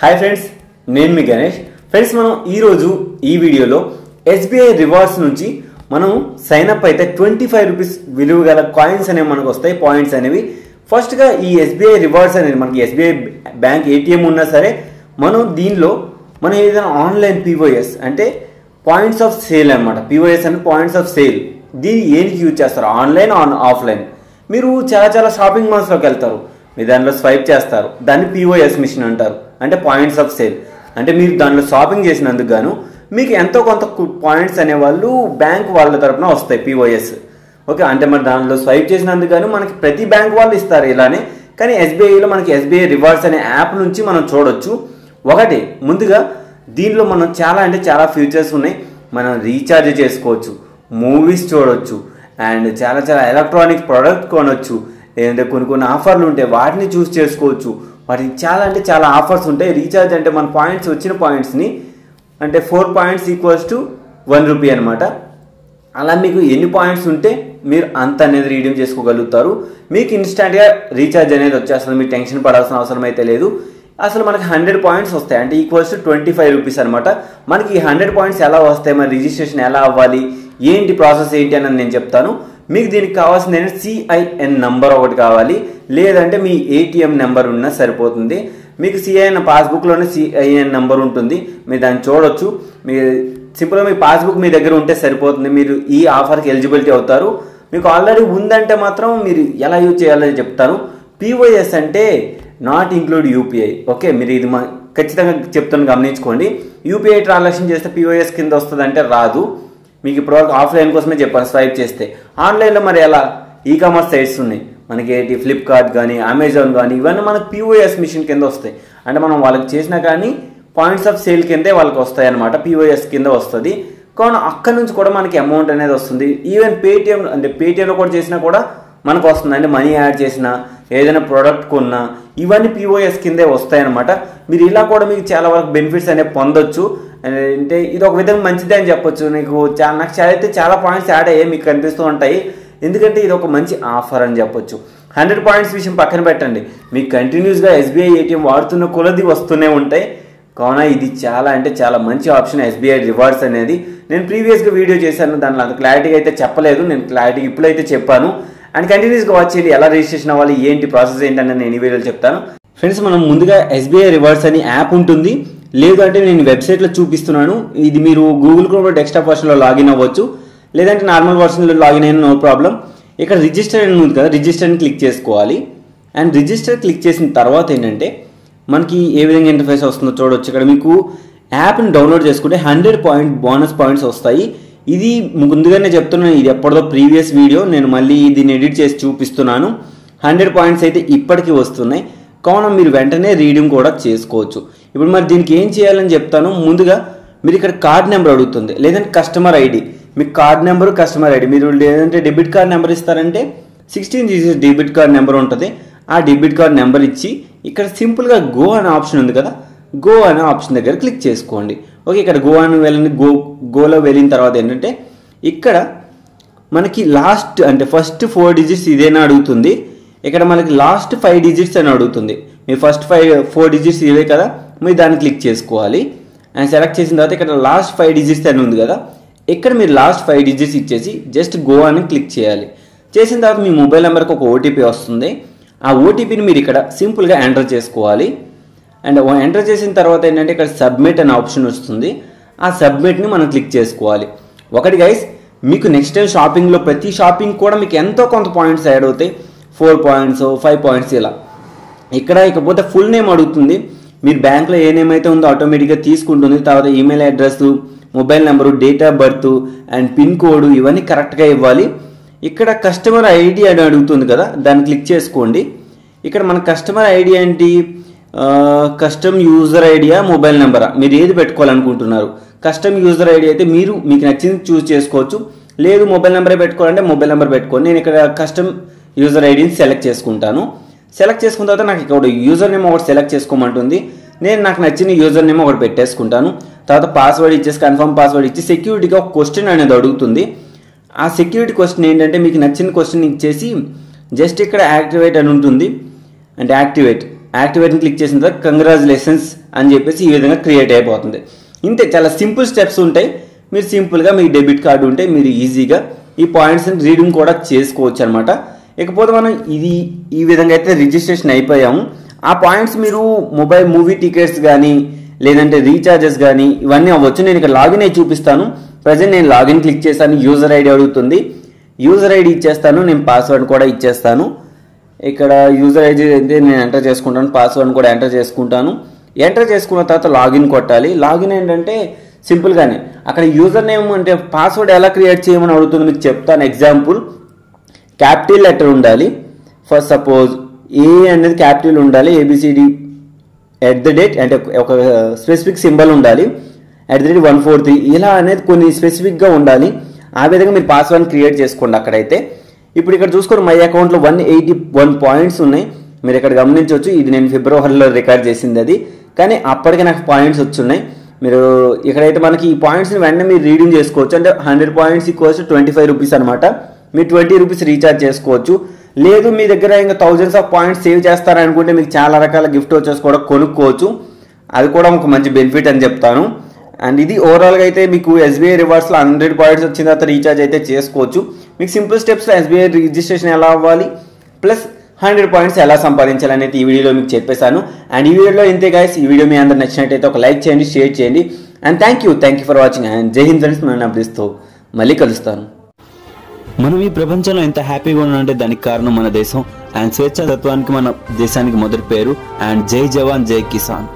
Hi friends, నేను మీ Ganesh. Friends, మనం ఈరోజు ఈ వీడియోలో ఎస్బీఐ రివార్డ్స్ నుంచి మనం సైన్ అప్ అయితే 25 రూపీస్ విలువ గల కాయిన్స్ అనేవి మనకు వస్తాయి, పాయింట్స్ అనేవి. ఫస్ట్గా ఈ ఎస్బీఐ రివార్డ్స్ అనేది మనకి ఎస్బీఐ బ్యాంక్ ఏటీఎం ఉన్నా సరే మనం దీనిలో మనం ఏదైనా ఆన్లైన్ పీఓఎస్ అంటే పాయింట్స్ ఆఫ్ సేల్ అనమాట. పీఓఎస్ అంటే పాయింట్స్ ఆఫ్ సేల్. దీన్ని ఏంటికి యూజ్ చేస్తారు? Online offline. మీరు చాలా షాపింగ్ మాల్స్లోకి వెళ్తారు, మీరు దానిలో స్వైప్ చేస్తారు, దాన్ని పీఓఎస్ మిషన్ అంటారు, అంటే పాయింట్స్ ఆఫ్ సేల్. అంటే మీరు దానిలో షాపింగ్ చేసినందుకు గాను మీకు ఎంతో కొంత పాయింట్స్ అనేవాళ్ళు బ్యాంక్ వాళ్ళ తరఫున వస్తాయి, పీఓఎస్. ఓకే, అంటే మరి దానిలో స్వైప్ చేసినందుకు గాను మనకి ప్రతి బ్యాంక్ వాళ్ళు ఇస్తారు ఇలానే. కానీ ఎస్బీఐలో మనకి ఎస్బీఐ రివార్డ్స్ అనే యాప్ నుంచి మనం చూడొచ్చు. ఒకటి, ముందుగా దీనిలో మనం చాలా ఫీచర్స్ ఉన్నాయి. మనం రీఛార్జ్ చేసుకోవచ్చు, మూవీస్ చూడొచ్చు, అండ్ చాలా ఎలక్ట్రానిక్ ప్రోడక్ట్ కొనొచ్చు, లేదంటే కొన్ని ఆఫర్లు ఉంటాయి వాటిని చూస్ చేసుకోవచ్చు. వాటికి చాలా ఆఫర్స్ ఉంటాయి. రీఛార్జ్ అంటే మన పాయింట్స్ వచ్చిన పాయింట్స్ని అంటే 4 పాయింట్స్ ఈక్వల్స్ టు 1 రూపీ అనమాట. అలా మీకు ఎన్ని పాయింట్స్ ఉంటే మీరు అంత అనేది రీడీమ్ చేసుకోగలుగుతారు. మీకు ఇన్స్టాంట్గా రీఛార్జ్ అనేది వచ్చేస్తుంది, మీరు టెన్షన్ పడాల్సిన అవసరం అయితే లేదు. అసలు మనకి 100 పాయింట్స్ వస్తాయి, అంటే ఈక్వల్స్ టు 25 రూపీస్ అనమాట. మనకి ఈ 100 పాయింట్స్ ఎలా వస్తాయి, మరి రిజిస్ట్రేషన్ ఎలా అవ్వాలి, ఏంటి ప్రాసెస్ ఏంటి అని నేను చెప్తాను. మీకు దీనికి కావాల్సింది ఏంటంటే సిఐఎన్ నెంబర్ ఒకటి కావాలి, లేదంటే మీ ఏటీఎం నెంబర్ ఉన్నా సరిపోతుంది. మీకు సిఐఎన్ పాస్బుక్లోనే సిఐఎన్ నెంబర్ ఉంటుంది, మీరు దాన్ని చూడొచ్చు. మీరు సింపుల్గా మీ పాస్బుక్ మీ దగ్గర ఉంటే సరిపోతుంది, మీరు ఈ ఆఫర్కి ఎలిజిబిలిటీ అవుతారు. మీకు ఆల్రెడీ ఉందంటే మాత్రం మీరు ఎలా యూజ్ చేయాలో చెప్తాను. పీఓఎస్ అంటే నాట్ ఇంక్లూడ్ యూపీఐ. ఓకే, మీరు ఇది ఖచ్చితంగా చెప్తాను, గమనించుకోండి. యూపీఐ ట్రాన్సాక్షన్ చేస్తే పీఓఎస్ కింద వస్తుంది అంటే రాదు. మీకు ఇప్పటివరకు ఆఫ్లైన్ కోసమే చెప్పాను, స్వైప్ చేస్తే. ఆన్లైన్లో మరి ఎలా? ఈ కామర్స్ సైట్స్ ఉన్నాయి మనకి, ఏంటి ఫ్లిప్కార్ట్ కానీ అమెజాన్ కానీ, ఇవన్నీ మనకు పీఓఎస్ మిషన్ కింద వస్తాయి. అంటే మనం వాళ్ళకి చేసినా కానీ పాయింట్స్ ఆఫ్ సేల్ కిందే వాళ్ళకి వస్తాయి అనమాట, పీఓఎస్ కింద వస్తుంది. కావున అక్కడ నుంచి కూడా మనకి అమౌంట్ అనేది వస్తుంది. ఈవెన్ పేటిఎంలో కూడా చేసినా కూడా మనకు వస్తుంది, అంటే మనీ యాడ్ చేసినా, ఏదైనా ప్రోడక్ట్ కొన్నా, ఇవన్నీ పీఓఎస్ కిందే వస్తాయన్నమాట. మీరు ఇలా కూడా మీకు చాలా వరకు బెనిఫిట్స్ అనేవి పొందొచ్చు. అంటే ఇది ఒక విధంగా మంచిదే అని చెప్పొచ్చు. నాకు చాలా పాయింట్స్ యాడ్ అయ్యాయి, మీకు కనిపిస్తూ ఉంటాయి. ఎందుకంటే ఇది ఒక మంచి ఆఫర్ అని చెప్పొచ్చు. 100 పాయింట్స్ విషయం పక్కన పెట్టండి, మీకు కంటిన్యూస్గా ఎస్బీఐ ఏటీఎం వాడుతున్న కొలది వస్తూనే ఉంటాయి. కావున ఇది చాలా మంచి ఆప్షన్ ఎస్బీఐ రివార్డ్స్ అనేది. నేను ప్రీవియస్గా వీడియో చేశాను, దానిలో అంత క్లారిటీగా అయితే చెప్పలేదు, నేను క్లారిటీగా ఇప్పుడైతే చెప్పాను. అండ్ కంటిన్యూస్గా వాచ్ చేయండి, ఎలా రిజిస్ట్రేషన్ అవ్వాలి, ఏంటి ప్రాసెస్ ఏంటని నేను ఈ వీడియోలో చెప్తాను. ఫ్రెండ్స్, మనం ముందుగా ఎస్బీఐ రివార్డ్స్ అని యాప్ ఉంటుంది, లేదు అంటే నేను వెబ్సైట్లో చూపిస్తున్నాను. ఇది మీరు గూగుల్ క్రోమ్ డెస్క్టాప్ వర్షన్లో లాగిన్ అవ్వచ్చు, లేదంటే నార్మల్ వర్షన్లో లాగిన్ అయినా నో ప్రాబ్లం. ఇక్కడ రిజిస్టర్ అని ఉంది కదా, రిజిస్టర్ని క్లిక్ చేసుకోవాలి. అండ్ రిజిస్టర్ క్లిక్ చేసిన తర్వాత ఏంటంటే మనకి ఏ విధంగా ఇంటర్ఫేస్ వస్తుందో చూడవచ్చు. ఇక్కడ మీకు యాప్ని డౌన్లోడ్ చేసుకుంటే 100 బోనస్ పాయింట్స్ వస్తాయి. ఇది ముందుగానే చెప్తున్నాను, ఇది ఎప్పటిదో ప్రీవియస్ వీడియో, నేను మళ్ళీ దీన్ని ఎడిట్ చేసి చూపిస్తున్నాను. 100 పాయింట్స్ అయితే ఇప్పటికీ వస్తున్నాయి. కావున మీరు వెంటనే రీడింగ్ కూడా చేసుకోవచ్చు. ఇప్పుడు మరి దీనికి ఏం చేయాలని చెప్తాను. ముందుగా మీరు ఇక్కడ కార్డ్ నెంబర్ అడుగుతుంది, లేదంటే కస్టమర్ ఐడి. మీకు కార్డ్ నెంబరు, కస్టమర్ ఐడి, మీరు లేదంటే డెబిట్ కార్డ్ నెంబర్ ఇస్తారంటే 16 డిజిట్ డెబిట్ కార్డ్ నెంబర్ ఉంటుంది. ఆ డెబిట్ కార్డ్ నెంబర్ ఇచ్చి ఇక్కడ సింపుల్గా గో అనే ఆప్షన్ ఉంది కదా, గో అనే ఆప్షన్ దగ్గర క్లిక్ చేసుకోండి. ఓకే, ఇక్కడ గో అని వెళ్ళండి. గోలో వెళ్ళిన తర్వాత ఏంటంటే ఇక్కడ మనకి లాస్ట్ అంటే ఫస్ట్ 4 డిజిట్స్ ఇదేనా అడుగుతుంది. ఇక్కడ మనకి లాస్ట్ 5 డిజిట్స్ అని అడుగుతుంది. మీ ఫస్ట్ 4 డిజిట్స్ ఇవే కదా, మీరు దాన్ని క్లిక్ చేసుకోవాలి. అండ్ సెలెక్ట్ చేసిన తర్వాత ఇక్కడ లాస్ట్ 5 డిజిట్స్ అని ఉంది కదా, ఇక్కడ మీరు లాస్ట్ 5 డిజిట్స్ ఇచ్చేసి జస్ట్ గో అని క్లిక్ చేయాలి. చేసిన తర్వాత మీ మొబైల్ నెంబర్కి ఒక ఓటీపీ వస్తుంది. ఆ ఓటీపీని మీరు ఇక్కడ సింపుల్గా ఎంటర్ చేసుకోవాలి. అండ్ ఎంటర్ చేసిన తర్వాత ఏంటంటే ఇక్కడ సబ్మిట్ అనే ఆప్షన్ వస్తుంది. ఆ సబ్మిట్ని మనం క్లిక్ చేసుకోవాలి. ఒకటి గైస్, మీకు నెక్స్ట్ టైం షాపింగ్లో ప్రతి షాపింగ్ కూడా మీకు ఎంతో కొంత పాయింట్స్ యాడ్ అవుతాయి, 4 పాయింట్స్ 5 పాయింట్స్ ఇలా. ఇక్కడ ఇకపోతే ఫుల్ నేమ్ అడుగుతుంది. మీరు బ్యాంక్లో ఏ నేమ్ అయితే ఉందో ఆటోమేటిక్గా తీసుకుంటుంది. తర్వాత email address, mobile number, date of birth and pin code ఇవన్నీ కరెక్ట్గా ఇవ్వాలి. ఇక్కడ కస్టమర్ ఐడి అని అడుగుతుంది కదా, దాన్ని క్లిక్ చేసుకోండి. ఇక్కడ మన కస్టమర్ ఐడి ఏంటి, కస్టమ్ యూజర్ ఐడియా, మొబైల్ నెంబరా, మీరు ఏది పెట్టుకోవాలనుకుంటున్నారు. కస్టమ్ యూజర్ ఐడి అయితే మీకు నచ్చింది చూస్ చేసుకోవచ్చు, లేదు మొబైల్ నెంబరే పెట్టుకోవాలంటే మొబైల్ నెంబర్ పెట్టుకోండి. నేను ఇక్కడ కస్టమ్ యూజర్ ఐడిని సెలెక్ట్ చేసుకుంటాను. సెలెక్ట్ చేసుకున్న తర్వాత నాకు ఇక్కడ యూజర్ నేమ్ ఒకటి సెలెక్ట్ చేసుకోమంటుంది. నాకు నచ్చిన యూజర్ నేమ్ ఒకటి పెట్టేసుకుంటాను. తర్వాత పాస్వర్డ్ ఇచ్చేసి కన్ఫర్మ్ పాస్వర్డ్ ఇచ్చి సెక్యూరిటీగా ఒక క్వశ్చన్ అనేది అడుగుతుంది. ఆ సెక్యూరిటీ క్వశ్చన్ ఏంటంటే మీకు నచ్చిన క్వశ్చన్ ఇచ్చేసి జస్ట్ ఇక్కడ యాక్టివేట్ అని ఉంటుంది. అంటే యాక్టివేట్ని క్లిక్ చేసిన తర్వాత కంగ్రాచులేషన్స్ అని చెప్పేసి ఈ విధంగా క్రియేట్ అయిపోతుంది. ఇంతే, చాలా సింపుల్ స్టెప్స్ ఉంటాయి. మీరు సింపుల్గా మీ డెబిట్ కార్డు ఉంటే మీరు ఈజీగా ఈ పాయింట్స్ని రీడింగ్ కూడా చేసుకోవచ్చు అనమాట. ఇకపోతే మనం ఈ విధంగా అయితే రిజిస్ట్రేషన్ అయిపోయాము. ఆ పాయింట్స్ మీరు మొబైల్ మూవీ టికెట్స్ కానీ లేదంటే రీఛార్జెస్ కానీ ఇవన్నీ అవ్వచ్చు. నేను ఇక్కడ లాగిన్ అయి చూపిస్తాను. ప్రజెంట్ నేను లాగిన్ క్లిక్ చేశాను. యూజర్ ఐడి అడుగుతుంది. యూజర్ ఐడి ఇచ్చేస్తాను. నేను పాస్వర్డ్ కూడా ఇచ్చేస్తాను. ఇక్కడ యూజర్ ఐడి అయితే నేను ఎంటర్ చేసుకుంటాను. పాస్వర్డ్ కూడా ఎంటర్ చేసుకుంటాను. ఎంటర్ చేసుకున్న తర్వాత లాగిన్ కొట్టాలి. లాగిన్ ఏంటంటే సింపుల్గానే అక్కడ యూజర్ నేమ్ అంటే పాస్వర్డ్ ఎలా క్రియేట్ చేయమని అడుగుతుంది. మీకు చెప్తాను. ఎగ్జాంపుల్, క్యాపిటల్ లెటర్ ఉండాలి. ఫస్ట్ సపోజ్ ఏ అనేది క్యాపిటల్ ఉండాలి. ఏబిసిడి @ అంటే ఒక స్పెసిఫిక్ సింబల్ ఉండాలి. @143 ఇలా అనేది కొన్ని స్పెసిఫిక్గా ఉండాలి. ఆ విధంగా మీరు పాస్వర్డ్ క్రియేట్ చేసుకోండి. అక్కడైతే ఇప్పుడు ఇక్కడ చూసుకోండి, మై అకౌంట్లో 181 పాయింట్స్ ఉన్నాయి. మీరు ఇక్కడ గమనించవచ్చు. ఇది నేను ఫిబ్రవరిలో రికార్డ్ చేసింది అది, కానీ అప్పటికే నాకు పాయింట్స్ వచ్చున్నాయి. మీరు ఇక్కడైతే మనకి ఈ పాయింట్స్ని వెంటనే మీరు రీడింగ్ చేసుకోవచ్చు. అంటే 100 పాయింట్స్ = 25 రూపీస్ అనమాట. మీరు 20 రూపీస్ రీఛార్జ్ చేసుకోవచ్చు. లేదు మీ దగ్గర ఇంకా థౌజండ్స్ ఆఫ్ పాయింట్స్ సేవ్ చేస్తారనుకుంటే మీకు చాలా రకాల గిఫ్ట్ వచ్చేసి కూడా కొనుక్కోవచ్చు. అది కూడా ఒక మంచి బెనిఫిట్ అని చెప్తాను. అండ్ ఇది ఓవరాల్గా అయితే మీకు ఎస్బీఐ రివార్డ్స్లో 100 పాయింట్స్ వచ్చిన తర్వాత రీఛార్జ్ అయితే చేసుకోవచ్చు. మీకు సింపుల్ స్టెప్స్లో ఎస్బీఐ రిజిస్ట్రేషన్ ఎలా అవ్వాలి ప్లస్ 100 పాయింట్స్ ఎలా సంపాదించాలి అనేది ఈ వీడియోలో మీకు చెప్పేశాను. అండ్ ఈ వీడియోలో ఇంతే గైస్. ఈ వీడియో మీ అందరు నచ్చినట్టయితే ఒక లైక్ చేయండి, షేర్ చేయండి. And thank you for watching. And జై హింద్ ఫ్రెండ్స్. నేను అప్డేట్స్తో మళ్ళీ కలుస్తాను. మనం ఈ ప్రపంచంలో ఎంత హ్యాపీగా ఉన్నామంటే దానికి కారణం మన దేశం. అండ్ స్వేచ్ఛా తత్వానికి మన దేశానికి మొదటి పేరు. అండ్ జై జవాన్ జై కిసాన్.